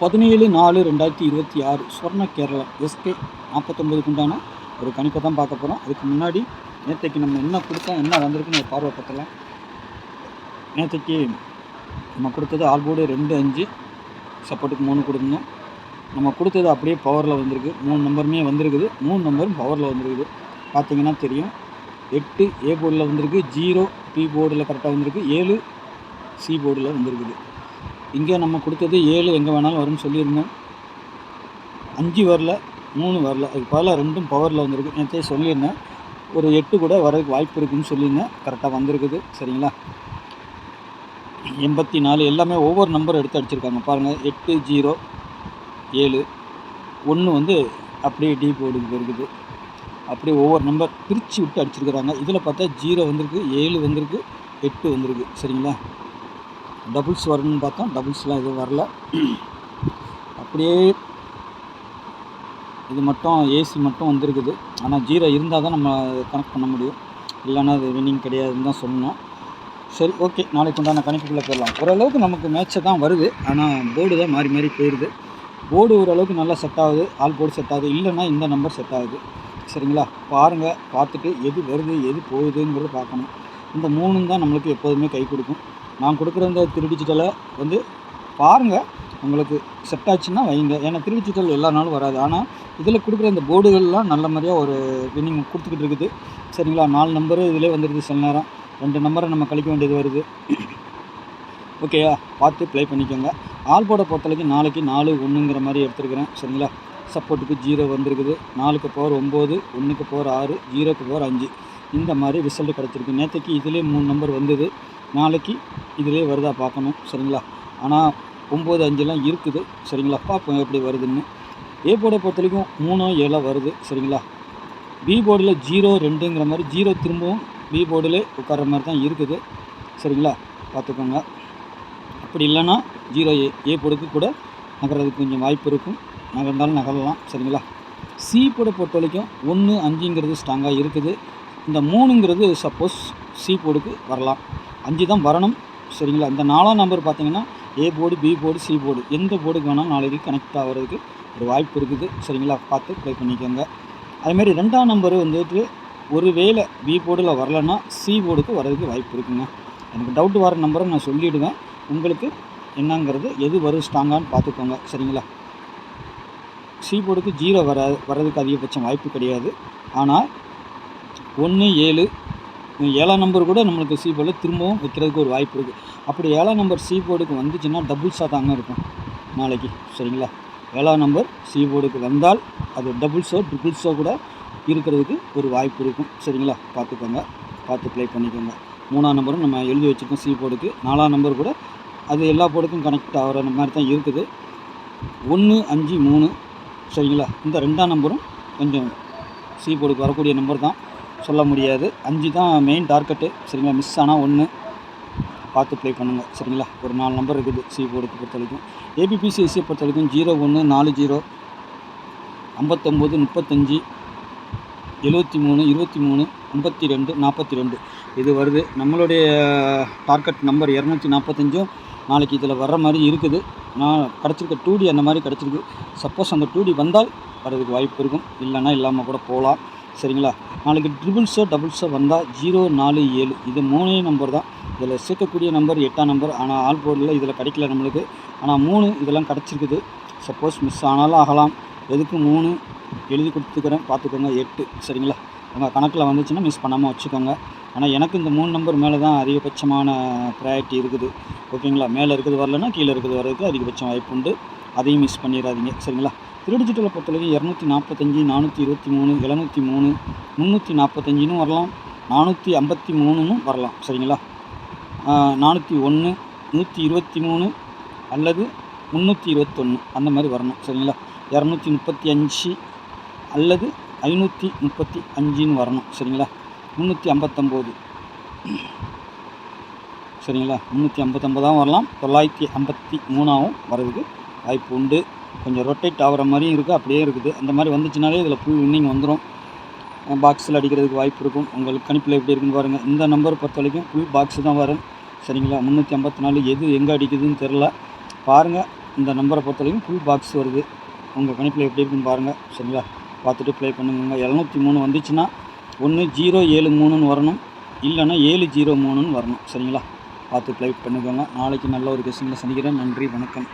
17/4/2026 ஸ்வர்ண Keralam SK 49க்கு உண்டான ஒரு கணிப்பை தான் பார்க்க போகிறோம். அதுக்கு முன்னாடி நேற்றைக்கு நம்ம என்ன கொடுத்தோம், என்ன வந்திருக்குன்னு ஒரு பார்வை பார்த்துலாம். நேற்றைக்கு நம்ம கொடுத்தது ஆல்போர்டு 2-5 சப்போர்ட்டுக்கு 3 கொடுக்கணும். நம்ம கொடுத்தது அப்படியே பவரில் வந்திருக்கு. 3 நம்பருமே வந்திருக்குது. 3 நம்பரும் பவரில் வந்திருக்குது. பார்த்தீங்கன்னா தெரியும். 8 ஏ போர்டில் வந்திருக்கு, 0 பி போர்டில் கரெக்டாக வந்திருக்கு, 7 சி போர்டில் வந்திருக்குது. இங்கே நம்ம கொடுத்தது 7 எங்கே வேணாலும் வரும்னு சொல்லியிருந்தோம். 5 வரல, 3 வரல. அதுக்கு பதிலாக 2ம் பவரில் வந்திருக்கு. நேற்றே சொல்லியிருந்தேன் ஒரு 8 கூட வரதுக்கு வாய்ப்பு இருக்குதுன்னு சொல்லியிருந்தேன். கரெக்டாக வந்திருக்குது. சரிங்களா? 84 எல்லாமே ஒவ்வொரு நம்பர் எடுத்து அடிச்சிருக்காங்க பாருங்கள். 8 0 7 1 வந்து அப்படியே டி போர்டுக்கு போயிருக்குது. அப்படியே ஒவ்வொரு நம்பர் பிரித்து விட்டு அடிச்சிருக்கிறாங்க. இதில் பார்த்தா 0 வந்திருக்கு, 7 வந்திருக்கு, 8 வந்திருக்கு. சரிங்களா? டபுள்ஸ் வரணும்னு பார்த்தோம், டபுள்ஸ்லாம் எதுவும் வரல. அப்படியே இது மட்டும் ஏசி மட்டும் வந்திருக்குது. ஆனால் 0 இருந்தால் தான் நம்ம கனெக்ட் பண்ண முடியும், இல்லைன்னா அது வின்னிங் கிடையாதுன்னு தான் சொன்னோம். சரி, ஓகே, நாளைக்கு உண்டான கணிப்புக்குள்ளே போயிடலாம். ஓரளவுக்கு நமக்கு மேட்சை தான் வருது, ஆனால் போர்டு தான் மாறி மாறி போயிடுது. போர்டு ஓரளவுக்கு நல்லா செட் ஆகுது, ஆல் போர்டு செட் ஆகுது, இல்லைன்னா இந்த நம்பர் செட் ஆகுது. சரிங்களா? பாருங்கள், பார்த்துட்டு எது வருது எது போகுதுங்கிறது பார்க்கணும். இந்த 3 தான் நம்மளுக்கு எப்போதுமே கை கொடுக்கும். நான் கொடுக்குற இந்த 3 டிஜிட்டலை வந்து பாருங்கள், உங்களுக்கு செட் ஆச்சுன்னா வைங்க. ஏன்னா 3 டிஜிட்டல் எல்லா நாளும் வராது. ஆனால் இதில் கொடுக்குற இந்த போர்டுகள்லாம் நல்ல மாதிரியாக ஒரு வின்னிங் கொடுத்துக்கிட்டு இருக்குது. சரிங்களா? 4 நம்பரு இதிலே வந்துடுது. சில நேரம் 2 நம்பரை நம்ம கழிக்க வேண்டியது வருது. ஓகேயா? பார்த்து ப்ளே பண்ணிக்கோங்க. ஆல் போர்டை பொறுத்தளவுக்கு நாளைக்கு 4-1ங்கிற மாதிரி எடுத்துருக்கிறேன். சரிங்களா? சப்போர்ட்டுக்கு 0 வந்திருக்குது. 4க்கு பவர் 9, 1க்கு பவர் 6, 0க்கு பவர் 5. இந்த மாதிரி ரிசல்ட் கிடச்சிருக்கு. நேற்றுக்கு இதிலே 3 நம்பர் வந்தது. நாளைக்கு இதிலே வருதா பார்க்கணும். சரிங்களா? ஆனால் 9 5லாம் இருக்குது. சரிங்களா? பார்ப்போம் எப்படி வருதுன்னு. ஏ போர்டை பொறுத்த வரைக்கும் 3 7 வருது. சரிங்களா? பி போர்டில் 0 2ங்கிற மாதிரி 0 திரும்பவும் பி போர்டில் உட்கார்ற மாதிரி தான் இருக்குது. சரிங்களா? பார்த்துக்கோங்க. அப்படி இல்லைன்னா 0 ஏ போர்டுக்கு கூட நகர்றதுக்கு கொஞ்சம் வாய்ப்பு இருக்கும். நகர்ந்தாலும் நகரலாம். சரிங்களா? சி போர்டை பொறுத்த வரைக்கும் 1 5ங்கிறது ஸ்ட்ராங்காக இருக்குது. இந்த 3ங்கிறது சப்போஸ் சி போர்டுக்கு வரலாம். 5 தான் வரணும். சரிங்களா? இந்த 4ஆம் நம்பர் பார்த்தீங்கன்னா A board B board C board எந்த போர்டுக்கு வேணாலும் நாளைக்கு கனெக்ட் ஆகிறதுக்கு ஒரு வாய்ப்பு இருக்குது. சரிங்களா? பார்த்து ப்ளே பண்ணிக்கோங்க. அதுமாரி 2ஆம் நம்பர் வந்துட்டு ஒரு வேளை பி போர்டில் வரலன்னா சி போர்டுக்கு வரதுக்கு வாய்ப்பு இருக்குங்க. எனக்கு டவுட் வர நம்பரை நான் சொல்லிவிடுவேன். உங்களுக்கு என்னங்கிறது எது வரும் ஸ்ட்ராங்கான்னு பார்த்துக்கோங்க. சரிங்களா? சி போர்டுக்கு 0 வரதுக்கு அதிகபட்சம் வாய்ப்பு கிடையாது. ஆனால் 1 7 7ஆம் நம்பர் கூட நம்மளுக்கு சி போர்டில் திரும்பவும் வைக்கிறதுக்கு ஒரு வாய்ப்பு இருக்குது. அப்படி 7ஆம் நம்பர் சி போர்டுக்கு வந்துச்சுன்னா டபுள்ஸாக தாங்க இருக்கும் நாளைக்கு. சரிங்களா? 7ஆம் நம்பர் சி போர்டுக்கு வந்தால் அது டபுள்ஸோ ட்ரிபிள்ஸோ கூட இருக்கிறதுக்கு ஒரு வாய்ப்பு இருக்கும். சரிங்களா? பார்த்துக்கோங்க, பார்த்து ப்ளே பண்ணிக்கோங்க. 3ஆம் நம்பரும் நம்ம எழுதி வச்சுருக்கோம் சி போர்டுக்கு. 4ஆம் நம்பர் கூட அது எல்லா போர்டுக்கும் கனெக்ட் ஆகிற மாதிரி தான் இருக்குது. 1 5 3. சரிங்களா? இந்த 2ஆம் நம்பரும் கொஞ்சம் சி போர்டுக்கு வரக்கூடிய நம்பர் தான், சொல்ல முடியாது. 5 தான் மெயின் டார்கெட்டு. சரிங்களா? மிஸ் ஆனால் 1 பார்த்து ப்ளே பண்ணுங்கள். சரிங்களா? ஒரு 4 நம்பர் இருக்குது சி போர்டுக்கு பொறுத்த வரைக்கும். ஏபிபிசிஎஸ்சியை பொறுத்த வரைக்கும் 0 1 4 0 59 35 73 23 52 42 இது வருது. நம்மளுடைய டார்கெட் நம்பர் 245ம் நாளைக்கு இதில் வர்ற மாதிரி இருக்குது. நான் கிடச்சிருக்க 2D அந்த மாதிரி கிடச்சிருக்கு. சப்போஸ் அந்த 2D வந்தால் வர்றதுக்கு வாய்ப்பு இருக்கும், இல்லைன்னா இல்லாமல் கூட போகலாம். சரிங்களா? நாளைக்கு ட்ரிபிள்ஸோ டபுள்ஸோ வந்தால் 0 4 7 இது 3 நம்பர் தான் இதில் சேர்க்கக்கூடிய நம்பர். 8ஆம் நம்பர். ஆனால் ஆல் போர்டில் இதில் கிடைக்கல நம்மளுக்கு. ஆனால் 3 இதெல்லாம் கிடச்சிருக்குது. சப்போஸ் மிஸ் ஆனாலும் ஆகலாம். எதுக்கு 3 எழுதி கொடுத்துக்கிறேன், பார்த்துக்கோங்க. 8. சரிங்களா? உங்கள் கணக்கில் வந்துச்சுன்னா மிஸ் பண்ணாமல் வச்சுக்கோங்க. ஆனால் எனக்கு இந்த 3 நம்பர் மேலே தான் அதிகபட்சமான ப்ரையாரிட்டி இருக்குது. ஓகேங்களா? மேலே இருக்கிறது வரலன்னா கீழே இருக்கிறது வர்றதுக்கு அதிகபட்சம் வாய்ப்பு உண்டு. அதையும் மிஸ் பண்ணிடாதீங்க. சரிங்களா? 3 டிஜிட்டலை பொறுத்தவரைக்கும் 245 423 703 345ன்னு வரலாம், 453ன்னு வரலாம். சரிங்களா? 401 123 அல்லது 321 அந்த மாதிரி வரணும். சரிங்களா? 235 அல்லது 535ன்னு வரணும். சரிங்களா? 359. சரிங்களா? 359 வரலாம், 953 வரதுக்கு வாய்ப்பு உண்டு. கொஞ்சம் ரொட்டேட் ஆகிற மாதிரியும் இருக்குது, அப்படியே இருக்குது. அந்த மாதிரி வந்துச்சுனாலே இதில் ஃபுல் வின்னிங் வந்துடும். பாக்ஸில் அடிக்கிறதுக்கு வாய்ப்பு இருக்கும். உங்களுக்கு கணிப்பில் எப்படி இருக்குன்னு பாருங்கள். இந்த நம்பர் பொறுத்த வரைக்கும் ஃபுல் பாக்ஸு தான் வரும். சரிங்களா? 354 எது எங்கே அடிக்குதுன்னு தெரில. பாருங்கள், இந்த நம்பரை பொறுத்தவரைக்கும் ஃபுல் பாக்ஸ் வருது. உங்கள் கணிப்பில் எப்படி இருக்குன்னு பாருங்கள். சரிங்களா? பார்த்துட்டு ப்ளே பண்ணுங்க. 703 வந்துச்சுன்னா ஒன்று 073ன்னு வரணும், இல்லைன்னா 703ன்னு வரணும். சரிங்களா? பார்த்து ப்ளே பண்ணிக்கோங்க. நாளைக்கு நல்ல ஒரு கெஸ்டிங்கில் சந்திக்கிறேன். நன்றி, வணக்கம்.